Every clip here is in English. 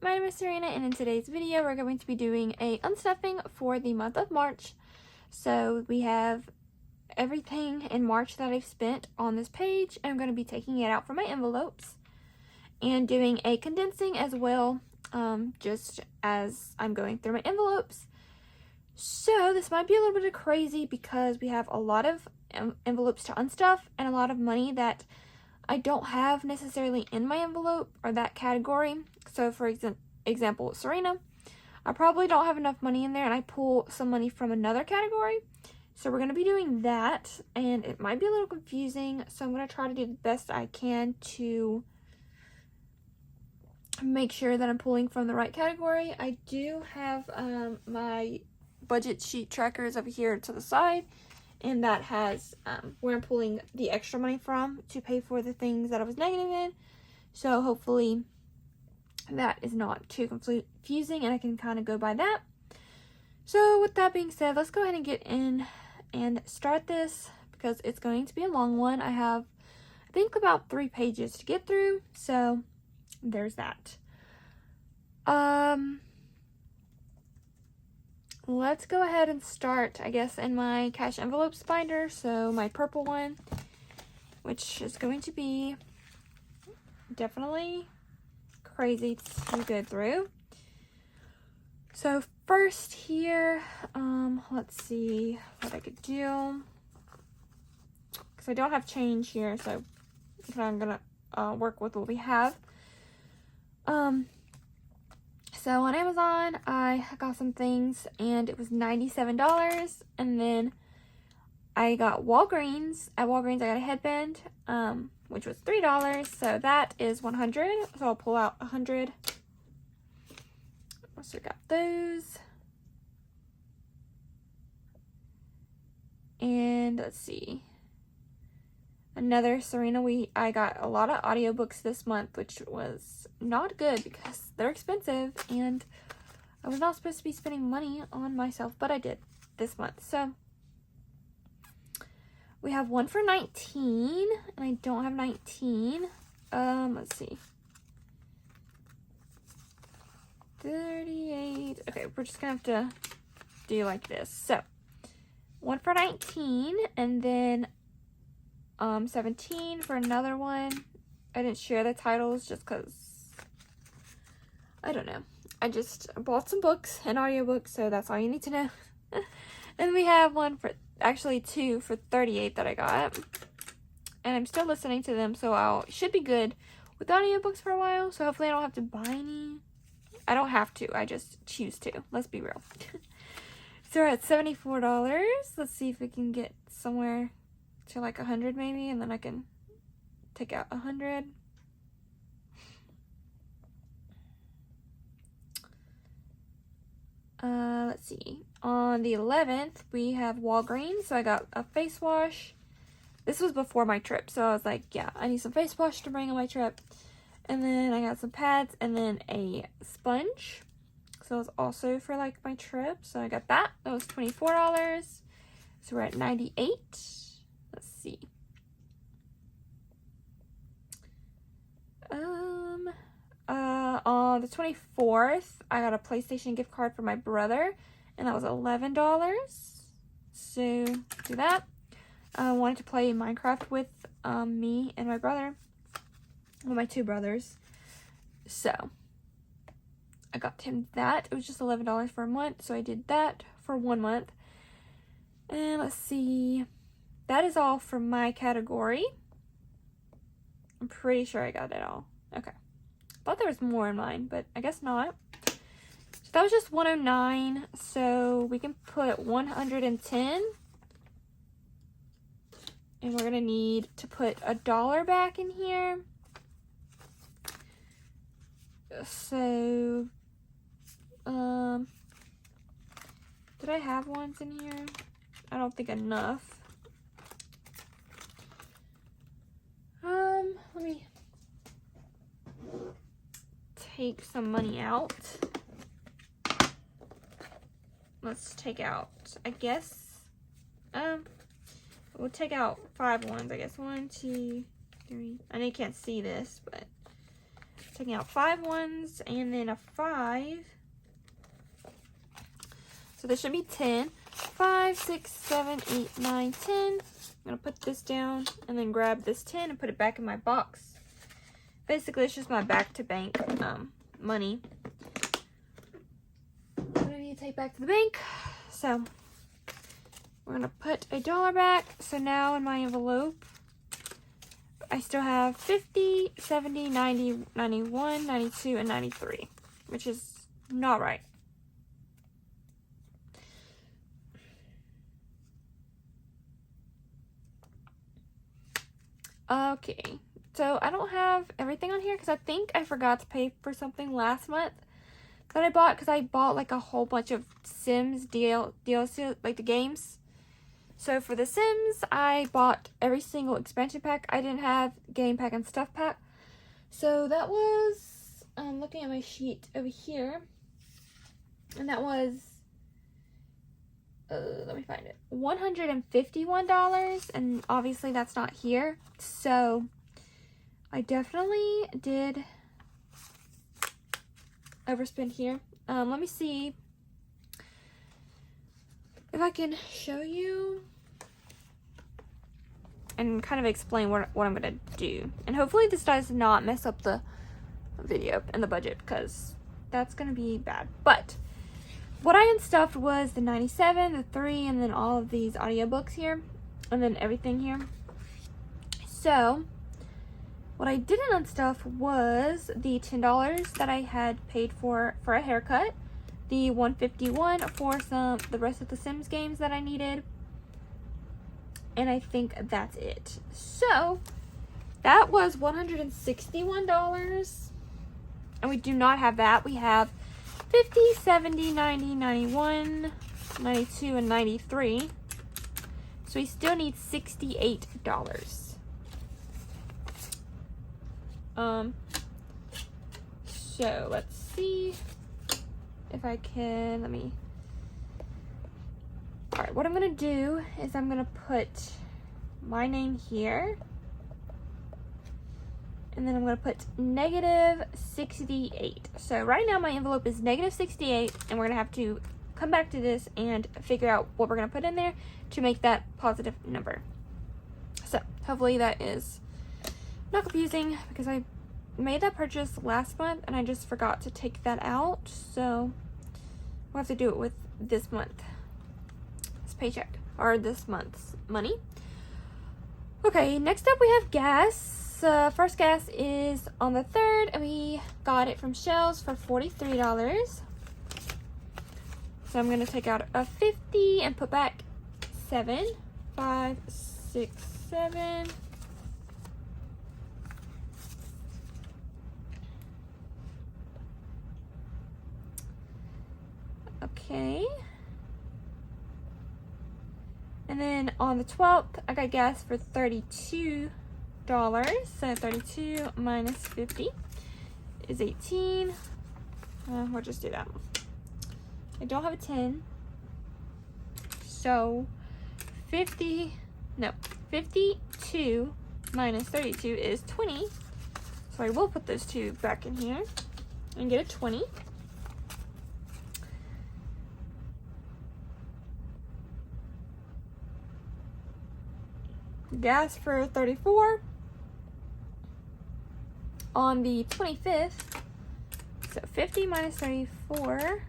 my name is Sarina, and in today's video we're going to be doing a unstuffing for the month of March. So we have everything in March that I've spent on this page, and I'm going to be taking it out from my envelopes and doing a condensing as well, just as I'm going through my envelopes. So this might be a little bit crazy because we have a lot of envelopes to unstuff and a lot of money that I don't have necessarily in my envelope or that category. So for example, Sarina, I probably don't have enough money in there, and I pull some money from another category. So we're going to be doing that, and it might be a little confusing. So I'm going to try to do the best I can to make sure that I'm pulling from the right category. I do have my budget sheet trackers over here to the side, and that has where I'm pulling the extra money from to pay for the things that I was negative in. So hopefully that is not too confusing, and I can kind of go by that. So with that being said, let's go ahead and get in and start this because it's going to be a long one. I have, I think, about 3 pages to get through, so there's that. Let's go ahead and start, I guess, in my cash envelopes binder. So my purple one, which is going to be definitely crazy to go through. So first here, let's see what I could do, because I don't have change here, so I'm gonna work with what we have. So on Amazon, I got some things, and it was $97, and then I got Walgreens. At Walgreens, I got a headband, which was $3, so that is $100. So I'll pull out $100. So I got those. And let's see. Another Sarina, I got a lot of audiobooks this month, which was not good because they're expensive, and I was not supposed to be spending money on myself, but I did this month. So we have one for $19, and I don't have 19. Let's see. 38. Okay, we're just gonna have to do like this. So one for 19, and then 17 for another one. I didn't share the titles just because I don't know. I just bought some books and audiobooks, so that's all you need to know. And we have one for, actually 2 for 38 that I got, and I'm still listening to them, so I should be good with audiobooks for a while. So hopefully I don't have to buy any. I don't have to, I just choose to. Let's be real. So we're at $74. Let's see if we can get somewhere to like 100 maybe, and then I can take out 100. Let's see. On the 11th, we have Walgreens. So I got a face wash. This was before my trip, so I was like, yeah, I need some face wash to bring on my trip. And then I got some pads and then a sponge. So it was also for like my trip. So I got that. That was $24. So we're at 98. Let's see. On the 24th, I got a PlayStation gift card for my brother, and that was $11. So do that. I wanted to play Minecraft with me and my brother. Well, my 2 brothers. So I got him that. It was just $11 for a month, so I did that for 1 month. And let's see. That is all for my category. I'm pretty sure I got it all. Okay. Thought there was more in mine, but I guess not. So that was just 109. So we can put 110. And we're going to need to put $1 back in here. So, did I have ones in here? I don't think enough. Let me take some money out. Let's take out, I guess, we'll take out 5 ones, I guess. 1, 2, 3. I know you can't see this, but taking out 5 ones and then a 5. So this should be 10. 5, 6, 7, 8, 9, 10. I'm going to put this down and then grab this 10 and put it back in my box. Basically, it's just my back to bank money. What I need to take back to the bank. So we're going to put $1 back. So now in my envelope, I still have 50, 70, 90, 91, 92, and 93, which is not right. Okay, so I don't have everything on here because I think I forgot to pay for something last month that I bought, because I bought like a whole bunch of Sims DLC, like the games. So for the Sims, I bought every single expansion pack. I didn't have game pack and stuff pack. So that was, I'm looking at my sheet over here, and that was, let me find it, $151, and obviously that's not here. So I definitely did overspend here. Let me see if I can show you and kind of explain what I'm gonna do. And hopefully this does not mess up the video and the budget, because that's gonna be bad. But what I unstuffed was the 97, the 3, and then all of these audiobooks here, and then everything here. So what I didn't unstuff was the $10 that I had paid for a haircut, the $151 for the rest of the Sims games that I needed, and I think that's it. So that was $161, and we do not have that. We have 50, 70, 90, 91, 92, and 93. So we still need $68. So let's see if I can, alright, what I'm gonna do is I'm gonna put my name here, and then I'm gonna put -68. So right now my envelope is -68, and we're gonna have to come back to this and figure out what we're gonna put in there to make that positive number. So hopefully that is not confusing, because I made that purchase last month and I just forgot to take that out. So we'll have to do it with this month's paycheck, or this month's money. Okay, next up we have gas. First gas is on the 3rd, and we got it from Shells for $43. So I'm gonna take out a 50 and put back 7, 5, 6, 7. Okay. And then on the 12th, I got gas for $32. So 32 minus 50 is 18. We'll just do that. I don't have a 10. So 52 minus 32 is 20. So I will put those two back in here and get a 20. Gas for 34 on the 25th. So 50 minus 34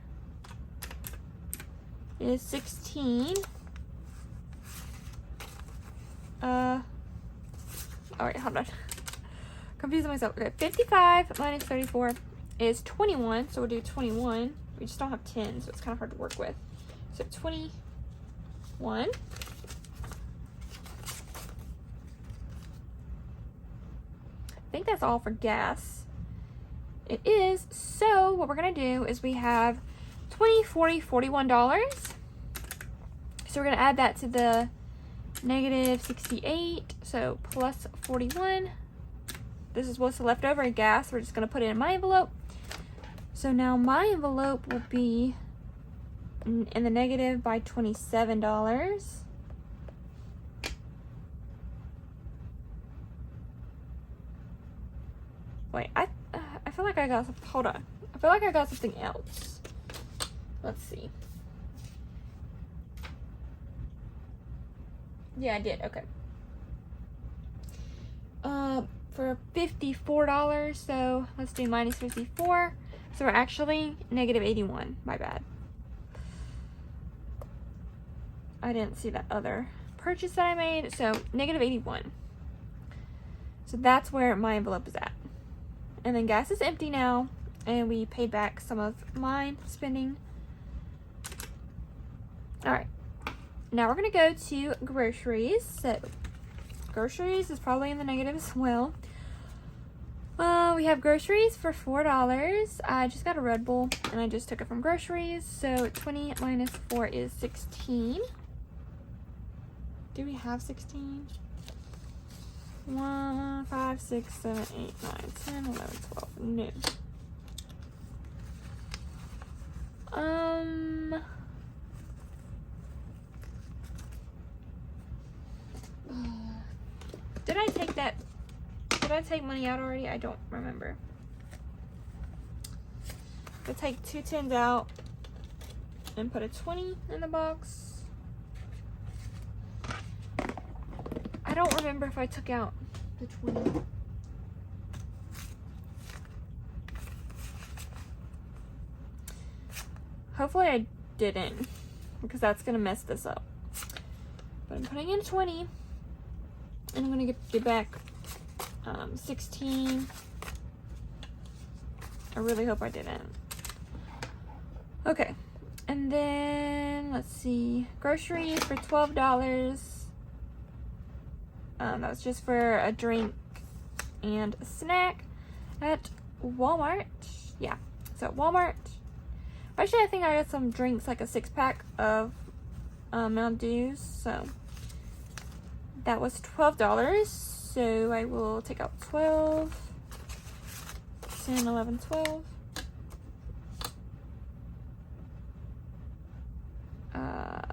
is 16. All right, hold on. Confusing myself. Okay, 55 minus 34 is 21. So we'll do 21. We just don't have 10, so it's kind of hard to work with. So 21. I think that's all for gas. It is. So what we're gonna do is we have $20, $40, $41. So we're gonna add that to the -68. So plus 41. This is what's left over in gas. We're just gonna put it in my envelope. So now my envelope will be in the negative by $27. Wait, I feel like I got some, hold on. I feel like I got something else. Let's see. Yeah, I did. Okay. For $54, so let's do minus 54. So we're actually negative 81. My bad. I didn't see that other purchase that I made. So negative 81. So that's where my envelope is at. And then gas is empty now, and we paid back some of mine spending. All right. Now we're gonna go to groceries. So groceries is probably in the negative as well. We have groceries for $4. I just got a Red Bull and I just took it from groceries. So 20 minus 4 is 16. Do we have 16? 1, 5, 6, 7, 8, 9, 10, 11, 12. No. Did I take that? Did I take money out already? I don't remember. I'll take 2 10s out and put a 20 in the box. I don't remember if I took out the 20. Hopefully I didn't, because that's gonna mess this up. But I'm putting in 20, and I'm gonna get back 16. I really hope I didn't. Okay, and then let's see, groceries for $12. That was just for a drink and a snack at Walmart. Yeah, so at Walmart. Actually, I think I got some drinks, like a 6-pack of Mountain Dews. So that was $12. So I will take out 12, 10, 11, 12.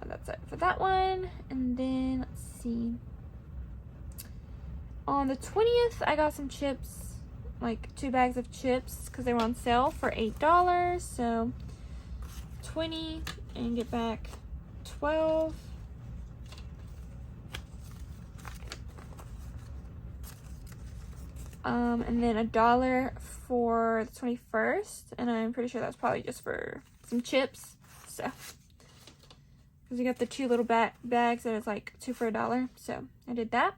That's it for that one. And then let's see. On the 20th, I got some chips, like 2 bags of chips, because they were on sale for $8. So 20 and get back 12. And then $1 for the 21st, and I'm pretty sure that's probably just for some chips. So, because you got the 2 little bags, and it's like 2 for $1. So I did that.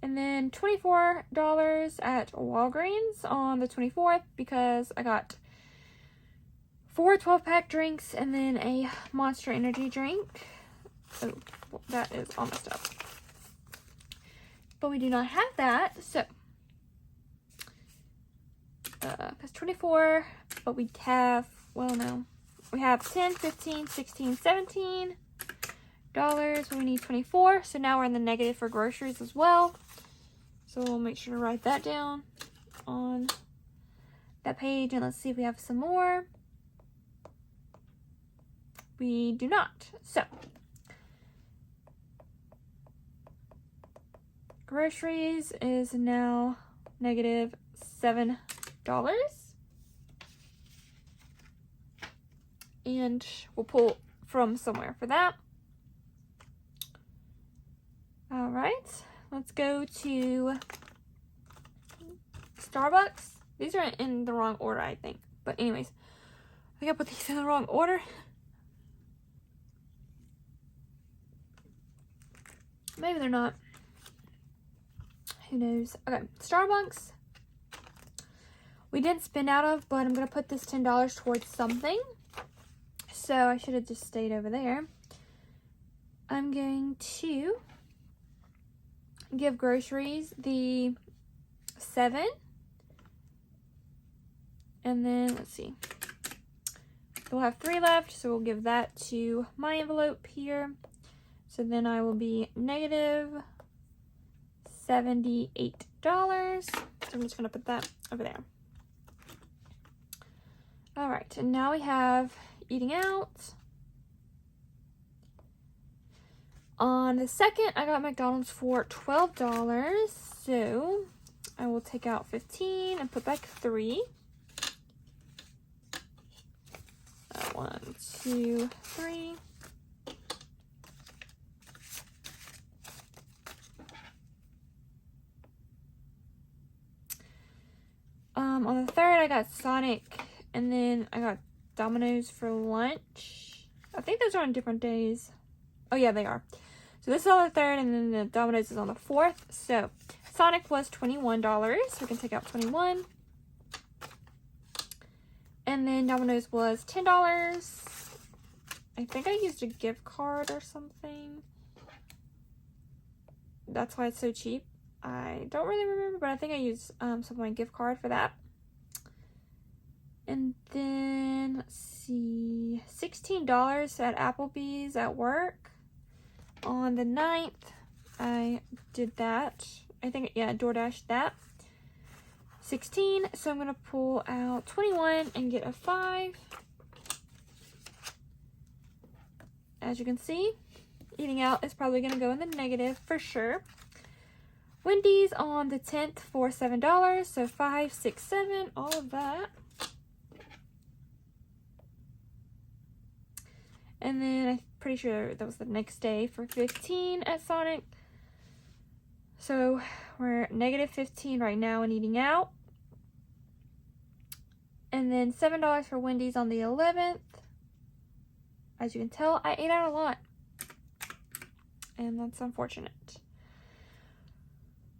And then $24 at Walgreens on the 24th, because I got 4 12-pack drinks and then a Monster Energy drink. Oh, that is almost up. But we do not have that, so because 24, but we have, well, no, we have 10, 15, 16, 17 dollars, but we need 24. So now we're in the negative for groceries as well. So we'll make sure to write that down on that page, and let's see if we have some more. We do not. So groceries is now negative $7. And we'll pull from somewhere for that. All right, let's go to Starbucks. These are in the wrong order, I think. But anyways, I think I put these in the wrong order. Maybe they're not. Who knows? Okay, Starbucks. We didn't spend out of, but I'm going to put this $10 towards something. So I should have just stayed over there. I'm going to give groceries the 7. And then, let's see. We'll have 3 left, so we'll give that to my envelope here. So then I will be negative $78. So I'm just going to put that over there. All right, and now we have eating out. On the 2nd, I got McDonald's for $12. So I will take out 15 and put back 3. 1, 2, 3. On the 3rd, I got Sonic, and then I got Domino's for lunch. I think those are on different days. Oh yeah, they are. So this is on the 3rd, and then the Domino's is on the 4th. So Sonic was $21, so we can take out 21. And then Domino's was $10. I think I used a gift card or something. That's why it's so cheap. I don't really remember, but I think I used some of my gift card for that. And then, let's see, $16 at Applebee's at work. On the 9th, I did that. I think, yeah, DoorDash that. 16, so I'm going to pull out 21 and get a 5. As you can see, eating out is probably going to go in the negative for sure. Wendy's on the 10th for $7, so 5, 6, 7, all of that. And then I'm pretty sure that was the next day for 15 at Sonic. So we're negative 15 right now in eating out. And then $7 for Wendy's on the 11th. As you can tell, I ate out a lot. And that's unfortunate.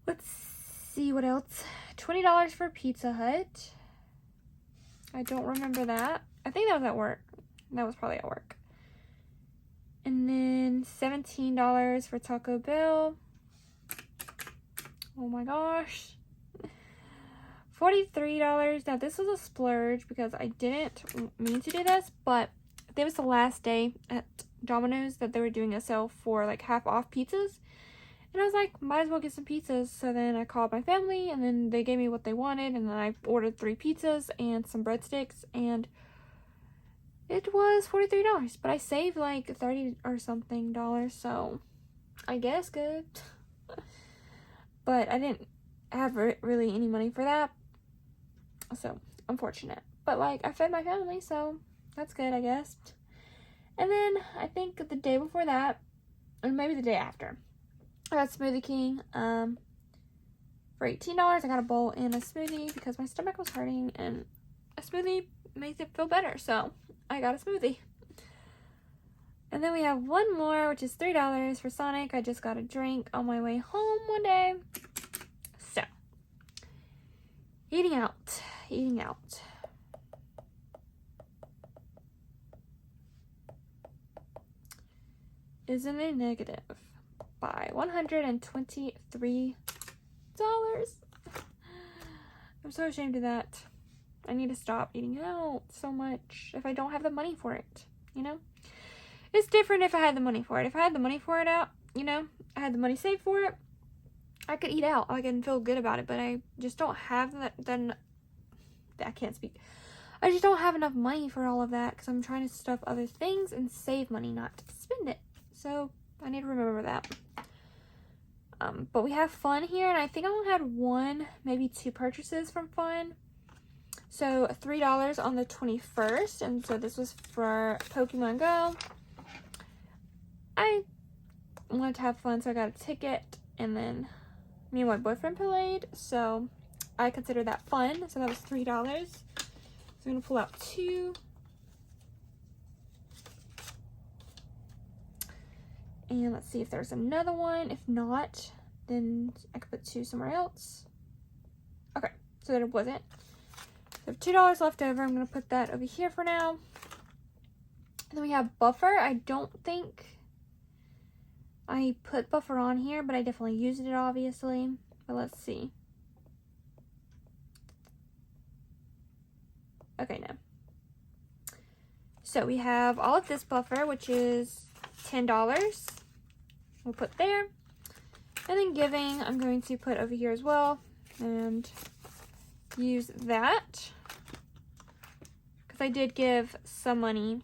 Let's see what else. $20 for Pizza Hut. I don't remember that. I think that was at work. That was probably at work. And then $17 for Taco Bell. Oh my gosh. $43. Now this was a splurge because I didn't mean to do this, but it was the last day at Domino's that they were doing a sale for like half off pizzas. And I was like, might as well get some pizzas. So then I called my family and then they gave me what they wanted. And then I ordered 3 pizzas and some breadsticks. And it was $43. But I saved like 30 or something dollars. So I guess good. But I didn't have really any money for that. So unfortunate. But like I fed my family. So that's good, I guess. And then I think the day before that, or maybe the day after, I got Smoothie King for $18. I got a bowl and a smoothie because my stomach was hurting, and a smoothie makes it feel better, so I got a smoothie. And then we have one more, which is $3 for Sonic. I just got a drink on my way home one day. So, eating out. Is in a negative by $123. I'm so ashamed of that. I need to stop eating out so much if I don't have the money for it, you know? It's different if I had the money for it. If I had the money for it out, you know, I had the money saved for it, I could eat out. I can feel good about it, but I just don't have that. Then I can't speak. I just don't have enough money for all of that because I'm trying to stuff other things and save money, not spend it. So I need to remember that. But we have Fun here, and I think I only had 1, maybe 2 purchases from Fun. So $3 on the 21st, and so this was for Pokemon Go. I wanted to have fun, so I got a ticket, and then me and my boyfriend played, so I consider that fun. So that was $3. So I'm gonna pull out 2. And let's see if there's another one. If not, then I could put 2 somewhere else. Okay, so that it wasn't. So $2 left over. I'm going to put that over here for now. And then we have Buffer. I don't think I put Buffer on here, but I definitely used it, obviously. But let's see. Okay, no. So we have all of this Buffer, which is $10. We'll put there. And then Giving, I'm going to put over here as well. And use that. Because I did give some money,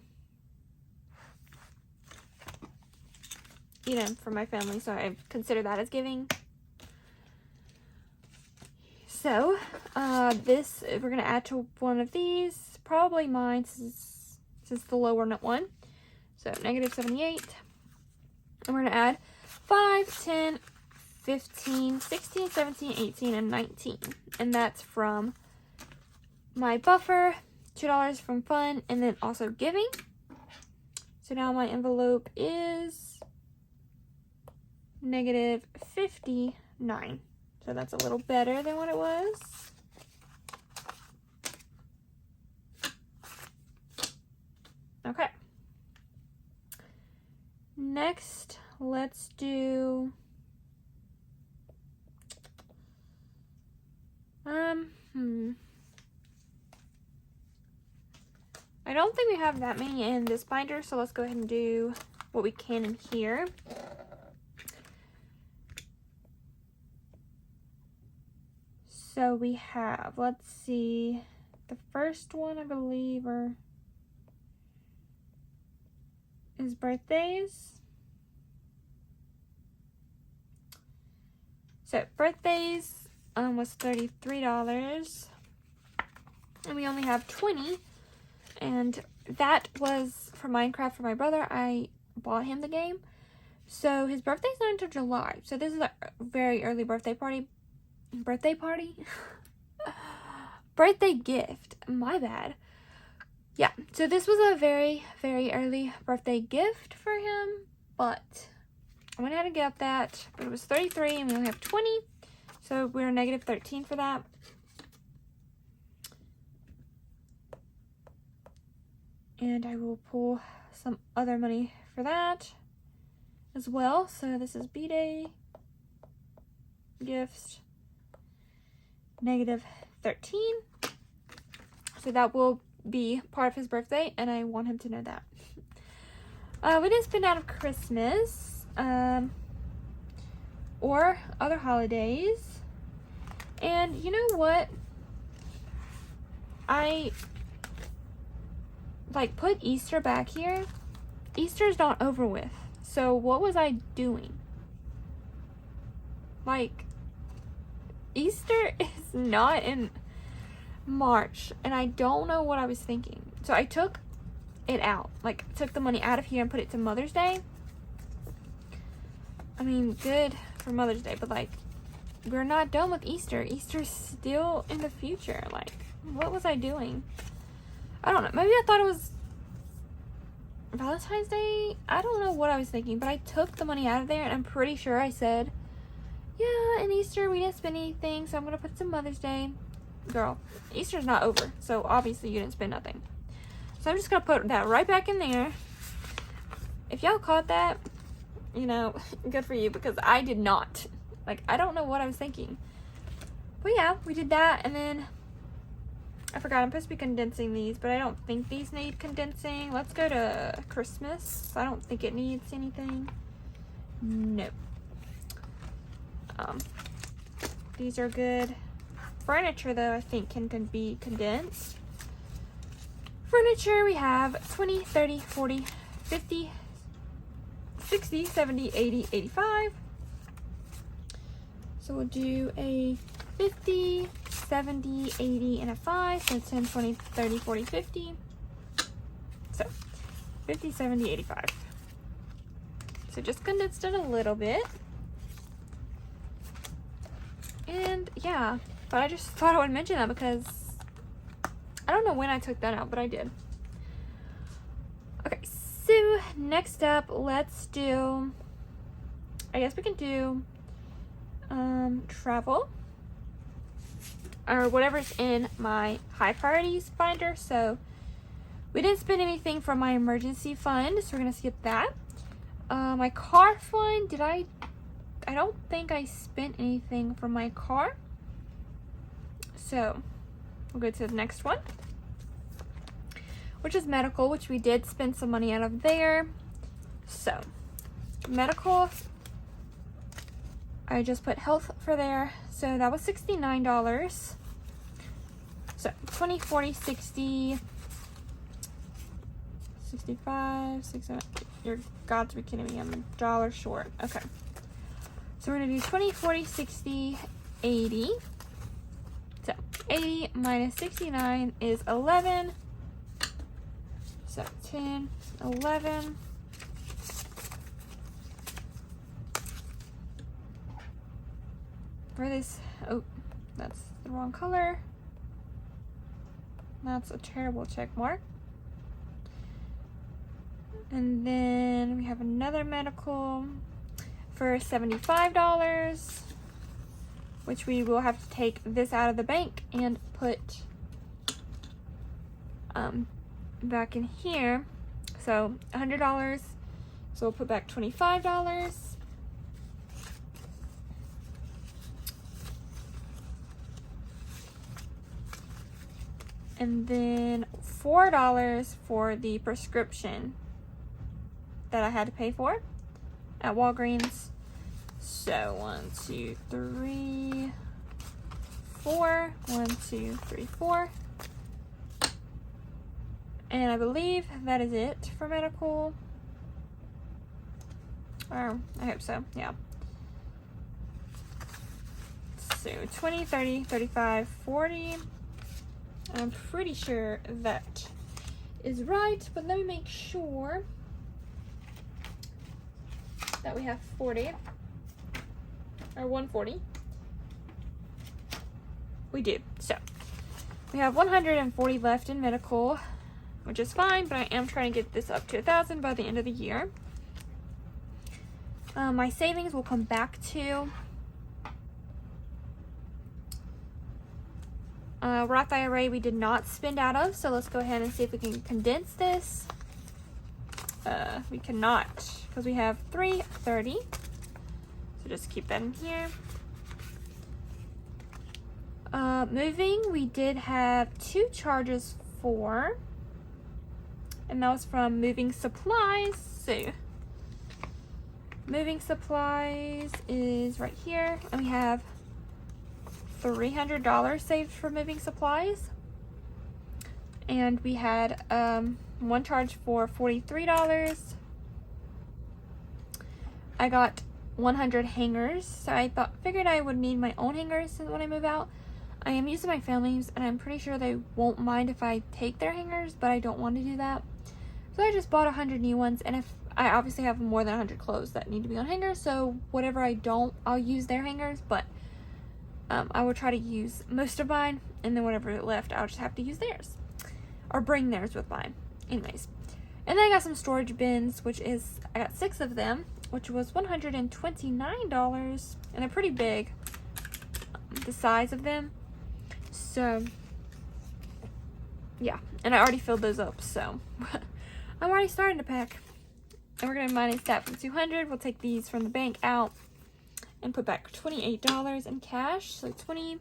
you know, for my family. So I consider that as giving. So, this, we're going to add to one of these. Probably mine, since it's the lower one. So, negative 78. And we're going to add 5, 10, 15, 16, 17, 18, and 19. And that's from my buffer, $2 from fun, and then also giving. So now my envelope is negative 59. So that's a little better than what it was. Okay. Next, let's do I don't think we have that many in this binder, so let's go ahead and do what we can in here. So we have, let's see, the first one I believe is birthdays. So birthdays was $33, and we only have 20. And that was for Minecraft for my brother. I bought him the game. So his birthday's not until July. So this is a very early birthday party. Birthday gift. My bad. Yeah. So this was a very, very early birthday gift for him. But I went ahead and got that. But it was 33 and we only have 20. So we're negative 13 for that. And I will pull some other money for that as well. So this is B-Day gifts, negative 13. So that will be part of his birthday, and I want him to know that. We didn't spend out of Christmas or other holidays. And you know what? I put Easter back here. Easter's not over with. So what was I doing? Easter is not in March, and I don't know what I was thinking. So I took it out. Took the money out of here and put it to Mother's Day. I mean, good for Mother's Day, but we're not done with Easter. Easter's still in the future. What was I doing? I don't know. Maybe I thought it was Valentine's Day. I don't know what I was thinking, but I took the money out of there, and I'm pretty sure I said, yeah, in Easter we didn't spend anything, so I'm going to put some Mother's Day. Girl, Easter's not over, so obviously you didn't spend nothing. So I'm just going to put that right back in there. If y'all caught that, good for you, because I did not. I don't know what I was thinking. But yeah, we did that, and then I forgot, I'm supposed to be condensing these, but I don't think these need condensing. Let's go to Christmas. I don't think it needs anything. No. These are good. Furniture, though, I think can be condensed. Furniture, we have 20, 30, 40, 50, 60, 70, 80, 85. So we'll do a 50, 70, 80, and a 5. So 10, 20, 30, 40, 50. So 50, 70, 85. So just condensed it a little bit. And yeah, but I just thought I would mention that because I don't know when I took that out, but I did. Okay, so next up, let's do, I guess we can do travel, or whatever's in my high priorities binder. So we didn't spend anything from my emergency fund, so we're gonna skip that. My car fund, I don't think I spent anything from my car, so we'll go to the next one, which is medical, which we did spend some money out of there. So medical, I just put health for there, so that was $69. So 20, 40, 60, 65, 67. You're got to be kidding me, I'm $1 short. Okay, so we're gonna do 20, 40, 60, 80. So 80 minus 69 is 11. So 10, 11. For this, oh, that's the wrong color. That's a terrible check mark. And then we have another medical for $75, which we will have to take this out of the bank and put back in here. So $100. So we'll put back $25. And then $4 for the prescription that I had to pay for at Walgreens. So 1, 2, 3, 4. 1, 2, 3, 4. And I believe that is it for medical. Or I hope so, yeah. So 20, 30, 35, 40. I'm pretty sure that is right, but let me make sure that we have 40 or 140. We do. So we have 140 left in medical, which is fine, but I am trying to get this up to 1,000 by the end of the year. My savings will come back to Roth IRA. We did not spend out of, so let's go ahead and see if we can condense this. We cannot because we have 330, so just keep that in here. Moving, we did have 2 charges for, and that was from moving supplies. So moving supplies is right here, and we have $300 saved for moving supplies. And we had one charge for $43. I got 100 hangers, so I figured I would need my own hangers when I move out. I am using my family's, and I'm pretty sure they won't mind if I take their hangers, but I don't want to do that. So I just bought 100 new ones, and if I obviously have more than 100 clothes that need to be on hangers, so whatever I don't, I'll use their hangers, but I will try to use most of mine, and then whatever left, I'll just have to use theirs. Or bring theirs with mine. Anyways. And then I got some storage bins, which is, I got 6 of them, which was $129, and they're pretty big, the size of them. So, yeah. And I already filled those up, so I'm already starting to pack. And we're going to minus that from 200. We'll take these from the bank out and put back $28 in cash. So 20,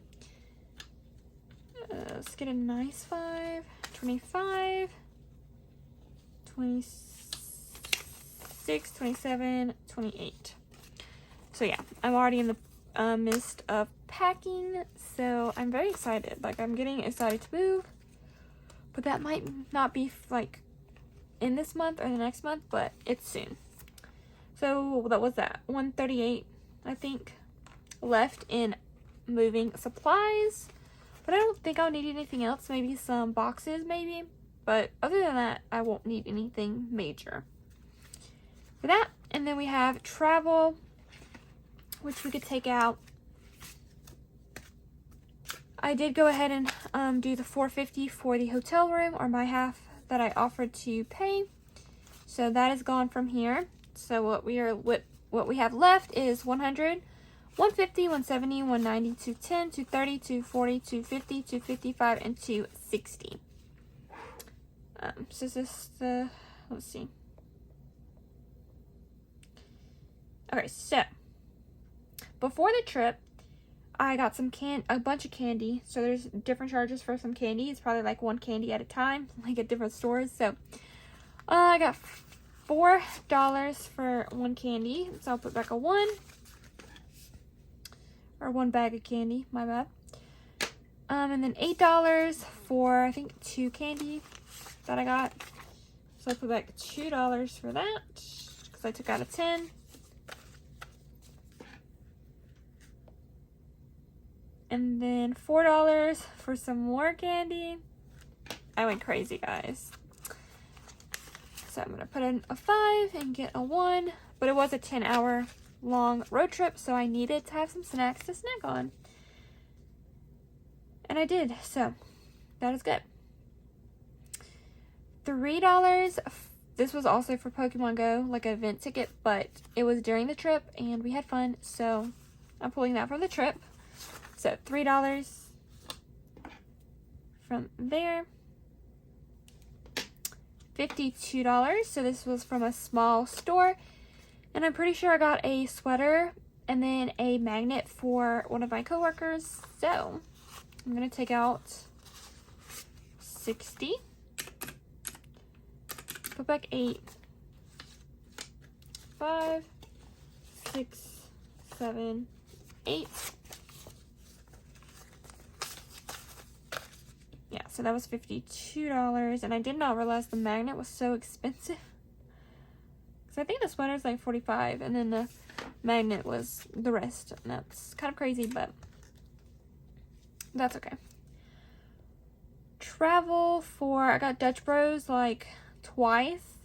let's get a nice 5, 25, 26, 27, 28. So yeah, I'm already in the midst of packing, so I'm very excited. Like, I'm getting excited to move, but that might not be like in this month or the next month, but it's soon. So that was that 138, I think, left in moving supplies, but I don't think I'll need anything else. Maybe some boxes, maybe, but other than that, I won't need anything major for that. And then we have travel, which we could take out. I did go ahead and do the $450 for the hotel room, or my half that I offered to pay. So that is gone from here. So what we have left is 100, 150, 170, 190, 210, 230, 240, 250, 255, and 260. So this is the, let's see. Okay, so before the trip, I got a bunch of candy. So there's different charges for some candy. It's probably like one candy at a time, like at different stores. So I got $4 for one candy. So I'll put back a 1. Or 1 bag of candy, my bad. And then $8 for, I think, 2 candy that I got. So I put back $2 for that, because I took out a 10. And then $4 for some more candy. I went crazy, guys. So I'm gonna put in a 5 and get a 1. But it was a 10-hour long road trip, so I needed to have some snacks to snack on. And I did, so that is good. $3. This was also for Pokemon Go, like an event ticket, but it was during the trip and we had fun, so I'm pulling that from the trip. So $3 from there. $52. So this was from a small store. And I'm pretty sure I got a sweater and then a magnet for one of my coworkers. So I'm going to take out 60. Put back 8. 5, 6, 7, 8. Yeah, so that was $52. And I did not realize the magnet was so expensive. So I think the sweater is like $45, and then the magnet was the rest. And that's kind of crazy, but that's okay. Travel for, I got Dutch Bros like twice.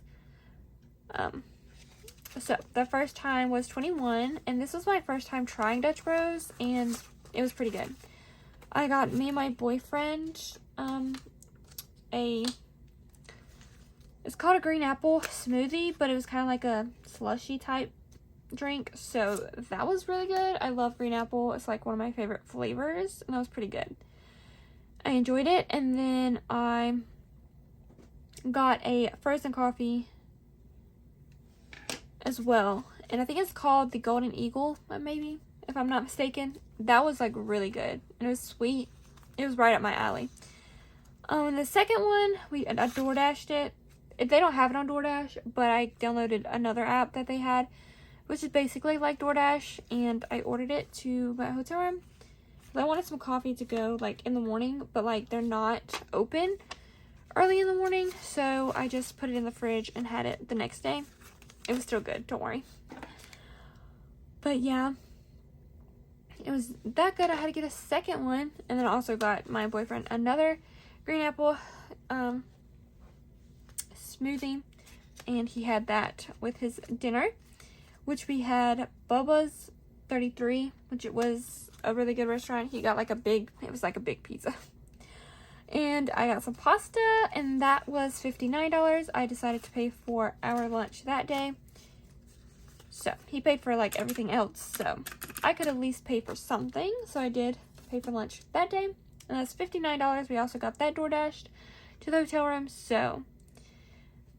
So the first time was 21, and this was my first time trying Dutch Bros, and it was pretty good. I got me and my boyfriend it's called a green apple smoothie, but it was kind of like a slushy type drink, so that was really good. I love green apple. It's like one of my favorite flavors, and that was pretty good. I enjoyed it. And then I got a frozen coffee as well, and I think it's called the Golden Eagle, maybe, if I'm not mistaken. That was like really good, and it was sweet. It was right up my alley. The second one, I DoorDashed it. They don't have it on DoorDash, but I downloaded another app that they had, which is basically like DoorDash, and I ordered it to my hotel room. I wanted some coffee to go like in the morning, but like they're not open early in the morning, so I just put it in the fridge and had it the next day. It was still good, don't worry. But yeah, it was that good. I had to get a second one, and then I also got my boyfriend another green apple smoothie, and he had that with his dinner, which we had Bubba's 33, which it was a really good restaurant. He got like it was like a big pizza. And I got some pasta, and that was $59. I decided to pay for our lunch that day. So he paid for like everything else, so I could at least pay for something. So I did pay for lunch that day, and that's $59. We also got that DoorDashed to the hotel room, so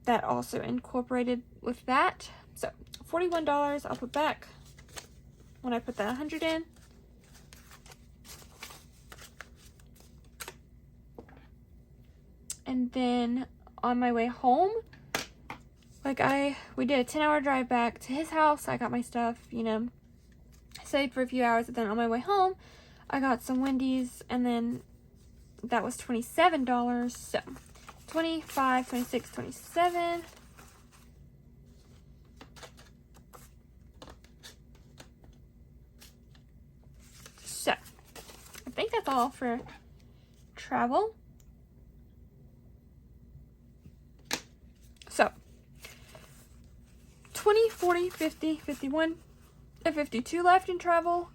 that also incorporated with that. So $41 I'll put back when I put the 100 in. And then on my way home, we did a 10-hour drive back to his house. I got my stuff, saved for a few hours. And then on my way home, I got some Wendy's, and then that was $27. So 25, 26, 27. So I think that's all for travel. So 20, 40, 50, 51, and 52 left in travel.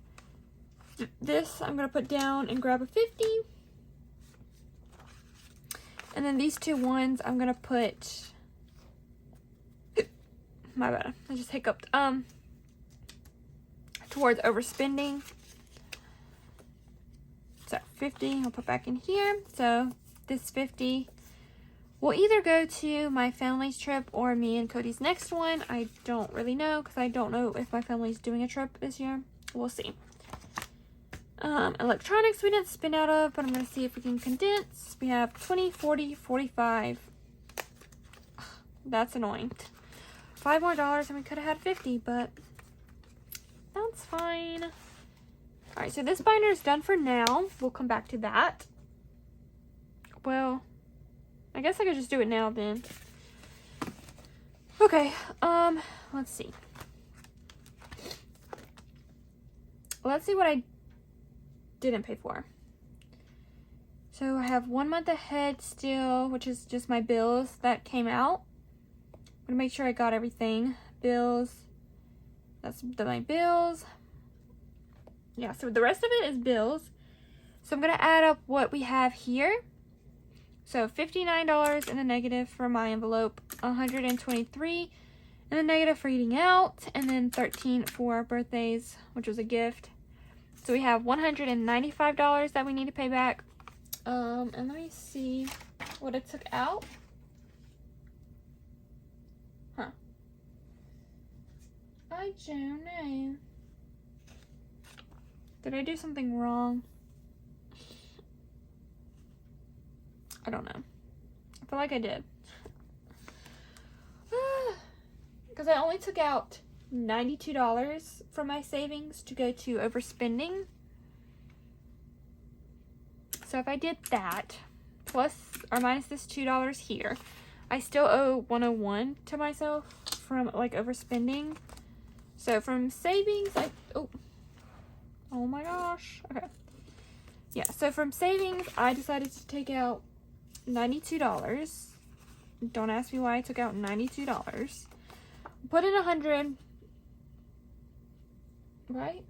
This I'm going to put down and grab a 50. And then these two ones I'm going to put, my bad, I just hiccuped, towards overspending. So 50 I'll put back in here. So this 50 will either go to my family's trip or me and Cody's next one. I don't really know, because I don't know if my family's doing a trip this year. We'll see. Electronics we didn't spend out of, but I'm going to see if we can condense. We have 20, 40, 45. That's annoying. $5 more and we could have had 50, but that's fine. Alright, so this binder is done for now. We'll come back to that. Well, I guess I could just do it now then. Okay, let's see. Let's see what I didn't pay for. So I have 1 month ahead still, which is just my bills that came out. I'm gonna make sure I got everything. Bills, that's my bills. Yeah, so the rest of it is bills. So I'm gonna add up what we have here. So $59 in the negative for my envelope, $123 in the negative for eating out, and then $13 for birthdays, which was a gift. So we have $195 that we need to pay back. And let me see what it took out. Huh. I don't know. Did I do something wrong? I don't know. I feel like I did. Because I only took out $92 from my savings to go to overspending. So if I did that, plus or minus this $2 here, I still owe $101 to myself from like overspending. So from savings, oh my gosh. Okay. Yeah, so from savings, I decided to take out $92. Don't ask me why I took out $92. Put in $100, right?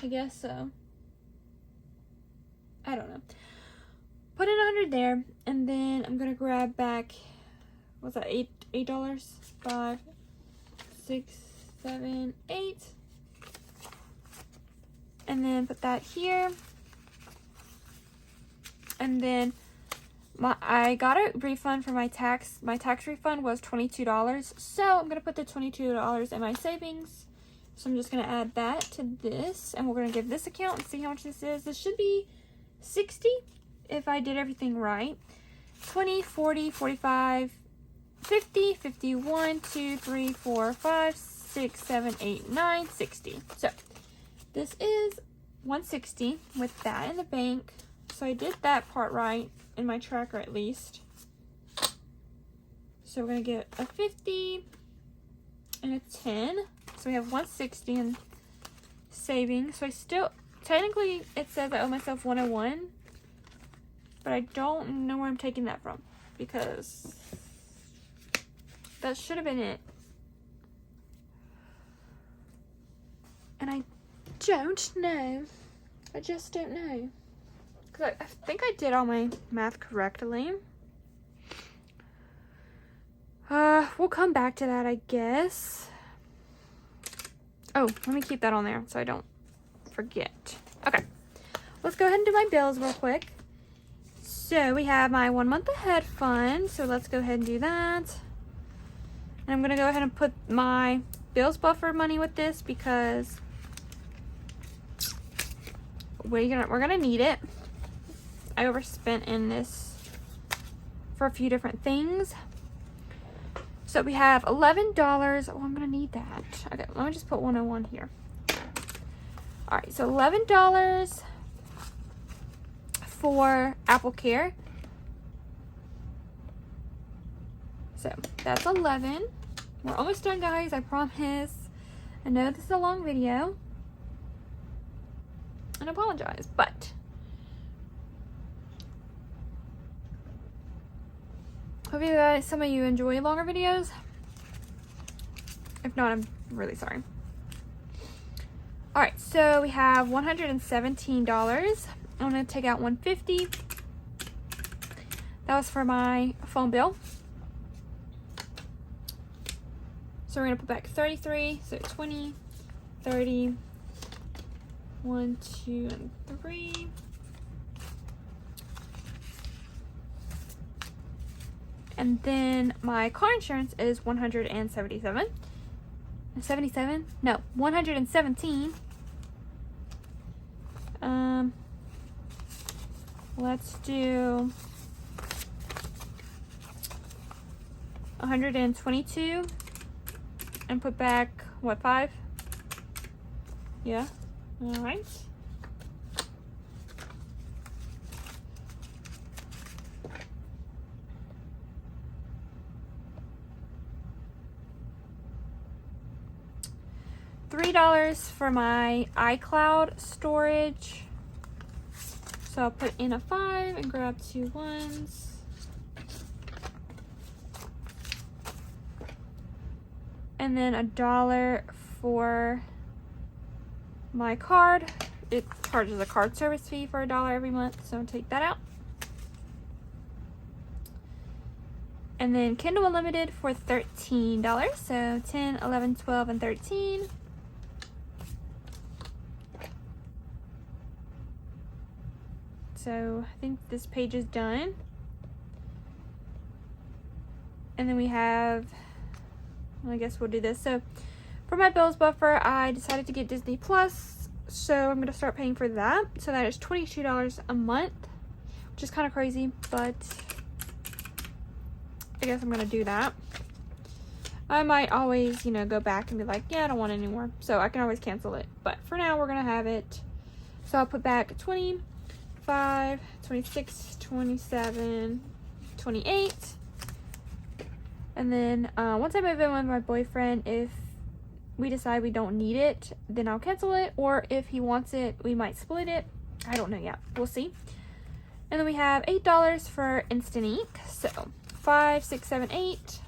I guess so. I don't know. Put in $100 there, and then I'm gonna grab back, what's that, $8? 5, 6, 7, 8. And then put that here. And then I got a refund for my tax. My tax refund was $22. So I'm going to put the $22 in my savings. So I'm just going to add that to this. And we're going to give this account and see how much this is. This should be $60 if I did everything right. 20, 40, 45, 50, 51, 2, 3, 4, 5, 6, 7, 8, 9, 60. So this is $160 with that in the bank. So I did that part right in my tracker at least. So we're gonna get a 50 and a 10. So we have $160 in savings. So I still, technically it says I owe myself $101, but I don't know where I'm taking that from because that should have been it. And I don't know. I just don't know. Because I think I did all my math correctly. We'll come back to that, I guess. Oh, let me keep that on there so I don't forget. Okay. Let's go ahead and do my bills real quick. So we have my 1 month ahead fund. So let's go ahead and do that. And I'm going to go ahead and put my bills buffer money with this because we're gonna need it. I overspent in this for a few different things. So we have $11. Oh, I'm gonna need that. Okay, let me just put 101 here. All right, so $11 for Apple Care. So that's 11. We're almost done, guys, I promise. I know this is a long video. And I apologize, but hope you guys, some of you enjoy longer videos. If not, I'm really sorry. All right, so we have $117. I'm gonna take out $150. That was for my phone bill. So we're gonna put back 33, so 20, 30, 1, 2, and 3. And then my car insurance is $177. 77? No, $117. Let's do $122 and put back what, 5? Yeah. All right. $3 for my iCloud storage. So I'll put in a 5 and grab 2 1s. And then $1 for my card. It charges a card service fee for $1 every month, so I'll take that out. And then Kindle Unlimited for $13. So 10, 11, 12, and 13. So I think this page is done. And then we have, well, I guess we'll do this. So for my bills buffer, I decided to get Disney Plus. So I'm going to start paying for that. So that is $22 a month, which is kind of crazy, but I guess I'm going to do that. I might always, you know, go back and be like, yeah, I don't want it anymore. So I can always cancel it. But for now, we're going to have it. So I'll put back 25, 26, 27, 28. And then once I move in with my boyfriend, if we decide we don't need it, then I'll cancel it. Or if he wants it, we might split it. I don't know yet. We'll see. And then we have $8 for Instant Ink. So 5, 6, 7, 8.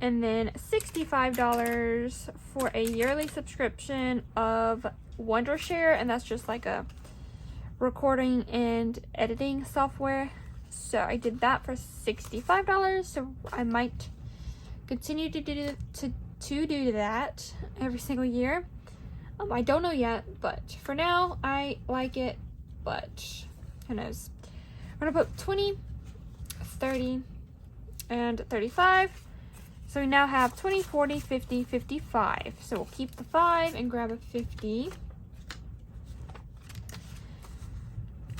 And then $65 for a yearly subscription of Wondershare, and that's just like a recording and editing software. So I did that for $65. So I might continue to do that every single year. I don't know yet, but for now I like it. But who knows? I'm gonna put 20, 30, and 35. So we now have 20, 40, 50, 55. So we'll keep the 5 and grab a 50.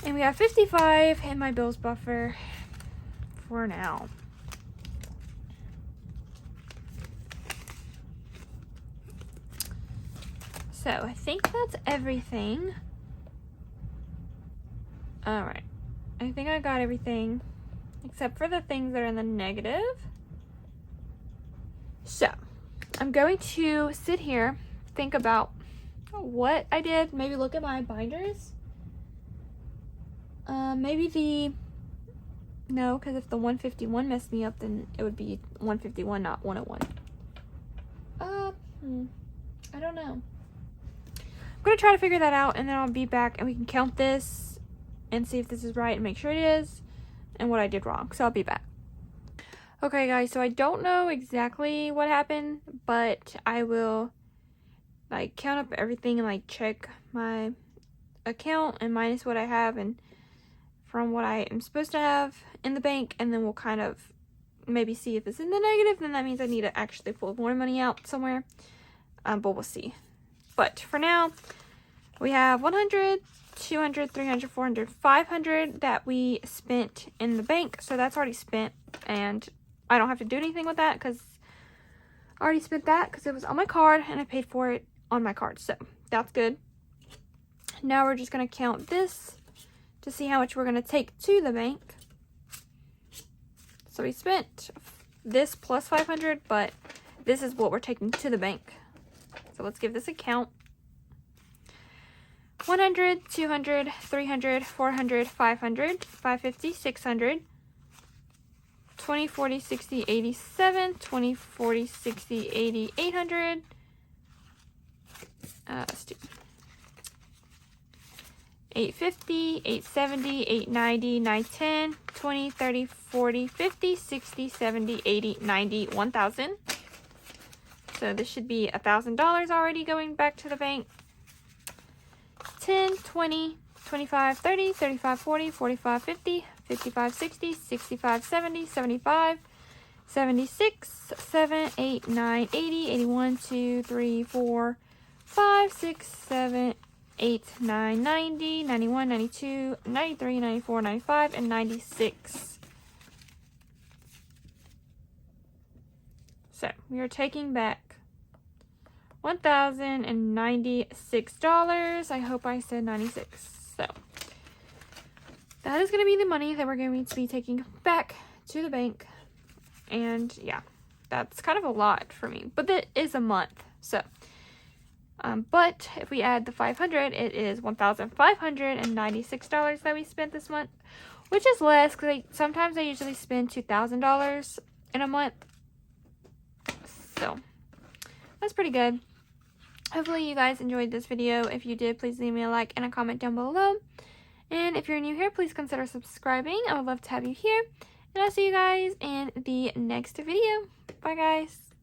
And we have 55 in my bills buffer for now. So I think that's everything. Alright. I think I got everything except for the things that are in the negative. So I'm going to sit here, think about what I did, maybe look at my binders. No, because if the 151 messed me up, then it would be 151, not 101. I don't know. I'm going to try to figure that out, and then I'll be back, and we can count this and see if this is right and make sure it is, and what I did wrong. So I'll be back. Okay, guys, so I don't know exactly what happened, but I will, like, count up everything and, like, check my account and minus what I have and from what I am supposed to have in the bank, and then we'll kind of maybe see if it's in the negative. Then that means I need to actually pull more money out somewhere, but we'll see. But for now, we have 100, 200, 300, 400, 500 that we spent in the bank, so that's already spent, and I don't have to do anything with that because I already spent that because it was on my card and I paid for it on my card, so that's good. Now we're just going to count this to see how much we're going to take to the bank. So we spent this plus 500, but this is what we're taking to the bank. So let's give this a count. 100, 200, 300, 400, 500, 550, 600, 20, 40, 60, 87, 20, 40, 60, 80, 800. Let's do 850, 870, 890, 910, 20, 30, 40, 50, 60, 70, 80, 90, 1,000. So this should be $1,000 already going back to the bank. 10, 20, 25, 30, 35, 40, 45, 50, 55, 60, 65, 70, 75, 76, 7, 8, 9, 80, 81, 2, 3, 4, 5, 6, 7, 8, 9, 90, 91, 92, 93, 94, 95, and 96. So we are taking back $1,096. I hope I said 96. So that is going to be the money that we're going to be taking back to the bank And yeah, that's kind of a lot for me, but that is a month. So but if we add the $500, it is $1,596 that we spent this month, which is less because sometimes I usually spend $2,000 in a month. So that's pretty good. Hopefully you guys enjoyed this video. If you did, please leave me a like and a comment down below. And if you're new here, please consider subscribing. I would love to have you here. And I'll see you guys in the next video. Bye, guys.